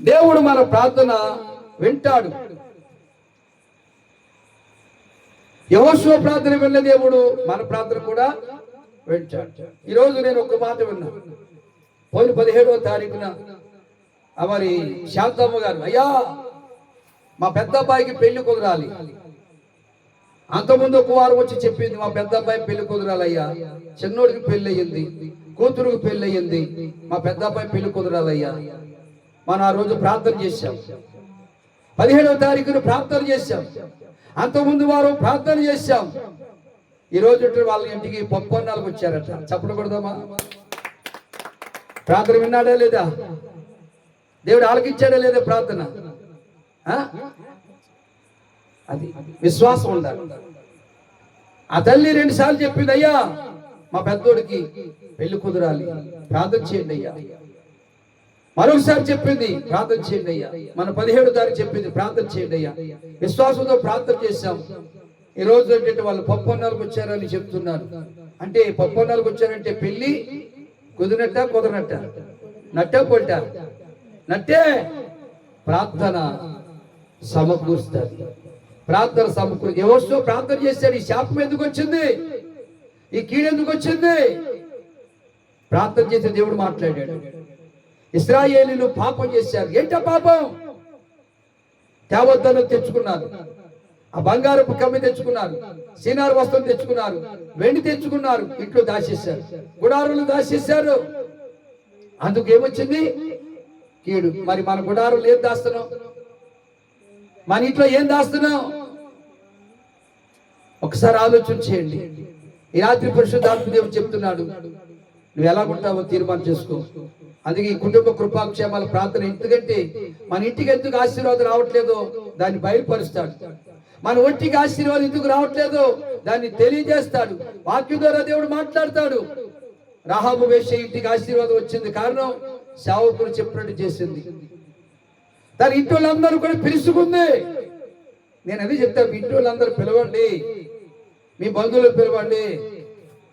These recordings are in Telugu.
దేవుడు మన ప్రార్థన వింటాడు. యెహోషువ ప్రార్థన విన్న దేవుడు మన ప్రార్థన కూడా వింటాడు. ఈరోజు నేను ఒక మాట విన్నా. పోయిన 17వ తారీఖున మరి శాంతమ్మ గారు, అయ్యా మా పెద్ద అబ్బాయికి పెళ్లి కుదరాలి. అంతకుముందు ఒక వారం వచ్చి చెప్పింది, మా పెద్ద అబ్బాయి పెళ్లి కుదరాలయ్యా, చిన్నోడికి పెళ్లి అయ్యింది, కూతురుకి పెళ్లి అయ్యింది, మా పెద్ద అబ్బాయి పెళ్లి కుదరాలయ్యా. మనం ఆ రోజు ప్రార్థన చేశాం. 17వ తారీఖున ప్రార్థన చేశాం. అంతకుముందు వారం ప్రార్థన చేశాం. ఈ రోజు వాళ్ళ ఇంటికి పప్పన్నాలకు వచ్చారట. చెప్పకూడదమ్మా? ప్రార్థన విన్నాడా లేదా? దేవుడు ఆలకించాడా లేదా ప్రార్థన? అది విశ్వాసం ఉండాలి. ఆ తల్లి 2 సార్లు చెప్పింది, అయ్యా మా పెద్దోడికి పెళ్లి కుదరాలి, ప్రార్థన చేయండి అయ్యా. మరొకసారి చెప్పింది, ప్రార్థన చేయండి అయ్యా. మన 17వ తారీఖు చెప్పింది, ప్రార్థన చేయండి అయ్యా. విశ్వాసంతో ప్రార్థన చేశాం. ఈ రోజు ఏంటంటే వాళ్ళు పప్పన్నాలకు వచ్చారని చెప్తున్నారు. అంటే పప్పన్నాలకు వచ్చారంటే పెళ్లి కుదిరినట్ట కుదరనట్ట, నట్ట పొట్ట నట్టే. ప్రార్థన సమకూరుస్తారు. ప్రార్థన సమకూరు. యెహోషువ ప్రార్థన చేశాడు. ఈ శాపం ఎందుకు వచ్చింది? ఈ కీడు ఎందుకు వచ్చింది? ప్రార్థన చేసి దేవుడు మాట్లాడాడు. ఇశ్రాయేలీయులు పాపం చేశారు. ఏంటో పాపం? తేవద్దను తెచ్చుకున్నారు, ఆ బంగారపు కమ్మి తెచ్చుకున్నారు, సీనారు వస్త్రం తెచ్చుకున్నారు, వెండి తెచ్చుకున్నారు, ఇంట్లో దాచేశారు, గుడారులు దాచేశారు. అందుకు ఏమొచ్చింది? కీడు. మరి మన గుడారులు ఏం దాస్తున్నాం? మన ఇంట్లో ఏం దాస్తున్నాం? ఒకసారి ఆలోచన చేయండి. ఈ రాత్రి పరిశుద్ధాత్మ దేవుడు చెప్తున్నాడు, నువ్వు ఎలా ఉంటావో తీర్మానం చేసుకో. అందుకే ఈ కుటుంబ కృపాక్షేమాల ప్రార్థన. ఎందుకంటే మన ఇంటికి ఎందుకు ఆశీర్వాదం రావట్లేదో దాన్ని బయలుపరుస్తాడు. మన ఒంటికి ఆశీర్వాదం ఎందుకు రావట్లేదో దాన్ని తెలియజేస్తాడు. వాక్యం ద్వారా దేవుడు మాట్లాడతాడు. రాహాబు వేశ్య ఇంటికి ఆశీర్వాదం వచ్చింది, కారణం సేవకులు చెప్పినట్టు చేసింది. దాని ఇంటి వాళ్ళందరూ కూడా పిలుచుకుంది. నేను అదే చెప్తాను, ఇంటి వాళ్ళందరూ పిలవండి, మీ బంధువులు పిలవండి.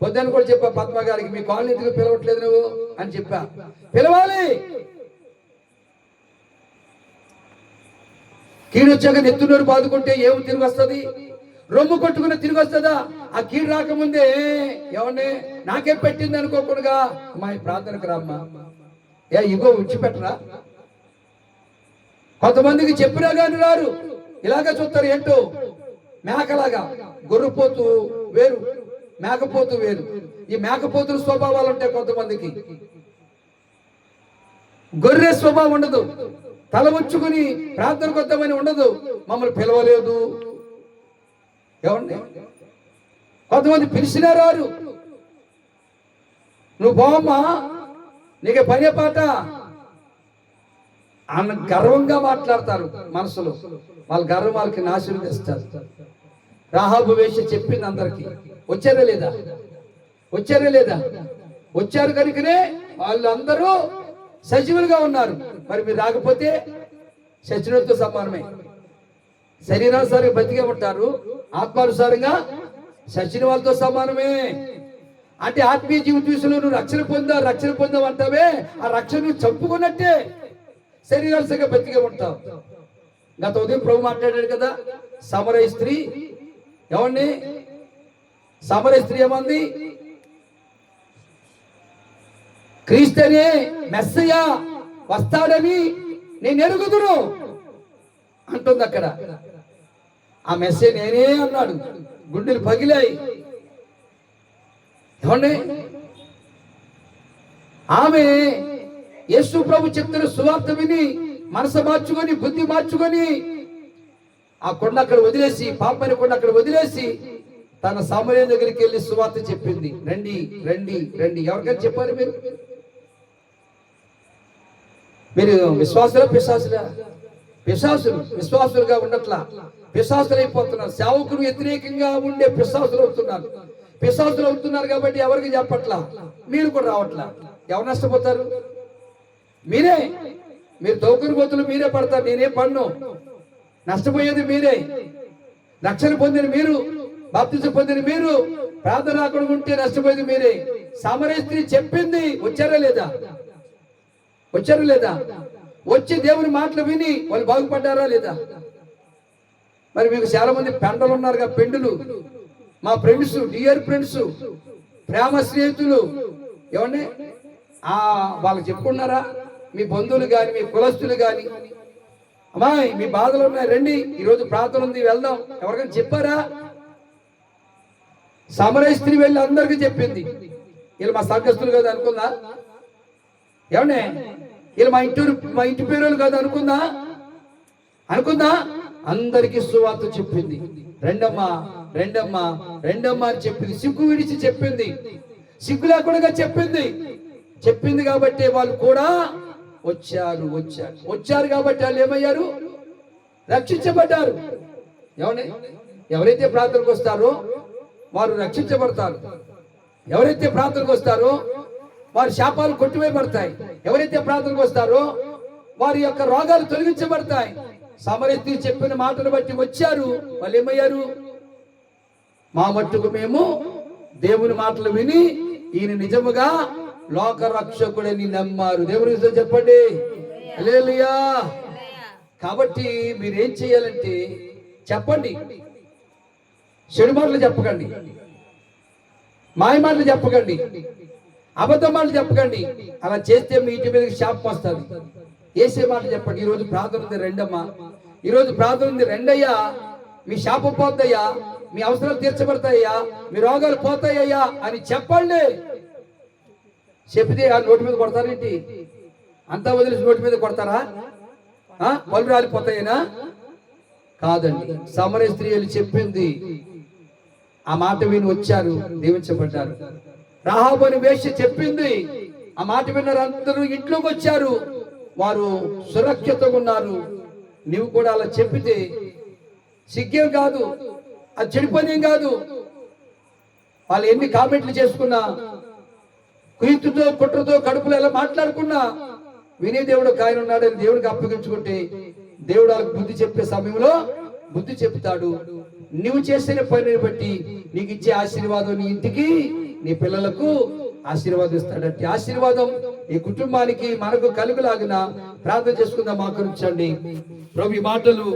పొద్దున్న కూడా చెప్పా పద్మ గారికి, మీ కాలనీ ఎందుకు పిలవట్లేదు నువ్వు అని చెప్పా. పిలవాలి. కీడు వచ్చాక నెత్తునూరు బాదుకుంటే ఏమి తిరిగి వస్తుంది? రొమ్ము కొట్టుకుని తిరిగి వస్తుందా? ఆ కీడు రాకముందే ఏమన్నా నాకే పెట్టింది అనుకోకుండా, మా ప్రార్థనకు రామ్మా, ఇగో విడిచిపెట్టరా. కొంతమందికి చెప్పినా కానీ రారు, ఇలాగే చూస్తారు. ఏంటో మేకలాగా. గొర్రెపోతు వేరు, మేకపోతు వేరు. ఈ మేకపోతుల స్వభావాలు ఉంటాయి కొంతమందికి. గొర్రె స్వభావం ఉండదు. తల ఉంచుకుని ప్రార్థన కొద్దామని ఉండదు. మమ్మల్ని పిలవలేదు ఏమండి. కొంతమంది పిలిచినా రారు. నువ్వు బామ్మా, నీకే పనే పాట అన్న గర్వంగా మాట్లాడతారు మనసులో. వాళ్ళ గర్వం వాళ్ళకి నాశనం చేస్తారు. రాహాబు వేష చెప్పింది అందరికి. వచ్చారా లేదా? వచ్చారా లేదా? వచ్చారు కనుకనే వాళ్ళందరూ సజీవులుగా ఉన్నారు. మరి మీరు రాకపోతే సచినులతో సమానమే. శరీరానుసారంగా బతికే ఉంటారు, ఆత్మానుసారంగా సచిన వాళ్ళతో సమానమే. అంటే ఆత్మీయ జీవిత విషయంలో నువ్వు రక్షణ పొందావంటావే, ఆ రక్షణ చంపుకున్నట్టే. శరీరానుసారంగా బతికే ఉంటావు. గత ఉదయం ప్రభు మాట్లాడాడు కదా, సమరయ స్త్రీ. ఏమండి? సమరయ స్త్రీ ఏమంది? క్రీస్తునే మెస్సయ్య వస్తాడని నేను ఎరుగుదును అంటుంది అక్కడ. ఆ మెస్సే నేనే అన్నాడు. గుండెలు పగిలాయి. ఏమండి? ఆమె యేసు ప్రభు చెప్తున్న సువార్త విని మనసు మార్చుకొని, బుద్ధి మార్చుకొని, ఆ కొండ అక్కడ వదిలేసి, పాపని కొండ అక్కడ వదిలేసి తన సమరయ దగ్గరికి వెళ్ళి సువార్త చెప్పింది. రండి రండి రండి. ఎవరికైనా చెప్పారు మీరు? మీరు విశ్వాసులా పిశాసులా? పిశాసులు. విశ్వాసులుగా ఉండట్లా, పిశాసులు అయిపోతున్నారు. సేవకులు వ్యతిరేకంగా ఉండే పిశాసులు అవుతున్నారు. పిశాసులు అవుతున్నారు కాబట్టి ఎవరికి చెప్పట్లా. మీరు కూడా రావట్లా. ఎవరు నష్టపోతారు? మీరే. మీరు తోకుని గోతులు మీరే పడతారు, నేనే పన్ను. నష్టపోయేది మీరే. రక్షణ పొందిన మీరు, బాప్తిజం పొందిన మీరు, ప్రార్థన రాకుండా ఉంటే నష్టపోయేది మీరే. సమరయ స్త్రీ చెప్పింది. వచ్చారా లేదా? వచ్చారు లేదా? వచ్చి దేవుని మాటలు విని వాళ్ళు బాగుపడ్డారా లేదా? మరి మీకు చాలా మంది పెండలు ఉన్నారుగా, పెండులు, మా ఫ్రెండ్స్, డియర్ ఫ్రెండ్స్, ప్రేమ స్నేహితులు, ఏమండి వాళ్ళకి చెప్పుకున్నారా? మీ బంధువులు కానీ మీ కులస్తులు కానీ, అమ్మాయి మీ బాధలు ఉన్నాయి రండి, ఈరోజు ప్రార్థన ఉంది వెళ్దాం, ఎవరికైనా చెప్పారా? సమరయ స్త్రీ వెళ్ళి అందరికీ చెప్పింది. వీళ్ళు మా సంఘస్థులు కదా అనుకుందా? ఏమండి వీళ్ళు మా ఇంటి పేరు కదా అనుకుందా? అందరికీ సువార్త చెప్పింది. రెండమ్మా రెండమ్మా రెండమ్మా అని చెప్పింది. సిగ్గు విడిచి చెప్పింది, సిగ్గు లేకుండా చెప్పింది కాబట్టి వాళ్ళు కూడా వచ్చారు కాబట్టి వాళ్ళు ఏమయ్యారు? రక్షించబడ్డారు. ఎవరైతే ప్రార్థనకు వస్తారో వారు రక్షించబడతారు. ఎవరైతే ప్రార్థనకు వస్తారో వారి శాపాలు కొట్టివేయబడతాయి. ఎవరైతే ప్రార్థనకు వస్తారో వారి యొక్క రోగాలు తొలగించబడతాయి. సమరయ స్త్రీ చెప్పిన మాటను బట్టి వచ్చారు. వాళ్ళు ఏమయ్యారు? మా మట్టుకు మేము దేవుని మాటలు విని ఈయన నిజముగా లోక రక్షకుడని నమ్మారు. దేవుని చెప్పండి హల్లెలూయా. కాబట్టి మీరేం చేయాలంటే చెప్పండి, చెడు మాటలు చెప్పకండి, మాయ మాటలు చెప్పకండి, అబద్ధ మాటలు చెప్పకండి. అలా చేస్తే మీ ఇంటి మీదకి శాపం వస్తుంది. ఏసే మాటలు చెప్పండి. ఈరోజు ప్రార్థన ఉంది రెండమ్మా, ఈరోజు ప్రార్థన ఉంది రెండయ్యా, మీ శాపం పోతాయ్యా, మీ అవసరాలు తీర్చబడతాయ్యా, మీ రోగాలు పోతాయ్యా అని చెప్పండి. చెప్తే ఆ నోటి మీద కొడతారేంటి? అంతా వదిలేసి నోటి మీద కొడతారా? పళ్ళు రాలిపోతాయేనా? కాదండి. సమరయ స్త్రీలు చెప్పింది, ఆ మాట విని వచ్చారు, దీవించబడ్డారు. రాహాబు అని వేశ్య చెప్పింది, ఆ మాట విన్నారు, అందరూ ఇంట్లోకి వచ్చారు, వారు సురక్షితంగా ఉన్నారు. నీవు కూడా అలా చెప్పితే సిగ్గేం కాదు, అది చెడిపోయేం కాదు. వాళ్ళు ఎన్ని కామెంట్లు చేసుకున్నా, కుయుక్తితో కుట్రతో కడుపులో ఎలా మాట్లాడుకున్నా వినే దేవుడు ఆయన ఉన్నాడని దేవుడికి అప్పగించుకుంటే దేవుడు వాళ్ళకి బుద్ధి చెప్పే సమయంలో బుద్ధి చెప్తాడు. నువ్వు చేసిన పనిని బట్టి నీకు ఇచ్చే ఆశీర్వాదం నీ ఇంటికి నీ పిల్లలకు ఆశీర్వాదం ఇస్తాడంటే ఆశీర్వాదం ఈ కుటుంబానికి మనకు కలుగులాగిన ప్రార్థన చేసుకుందాం. మాకు ప్రభు ఈ మాటలు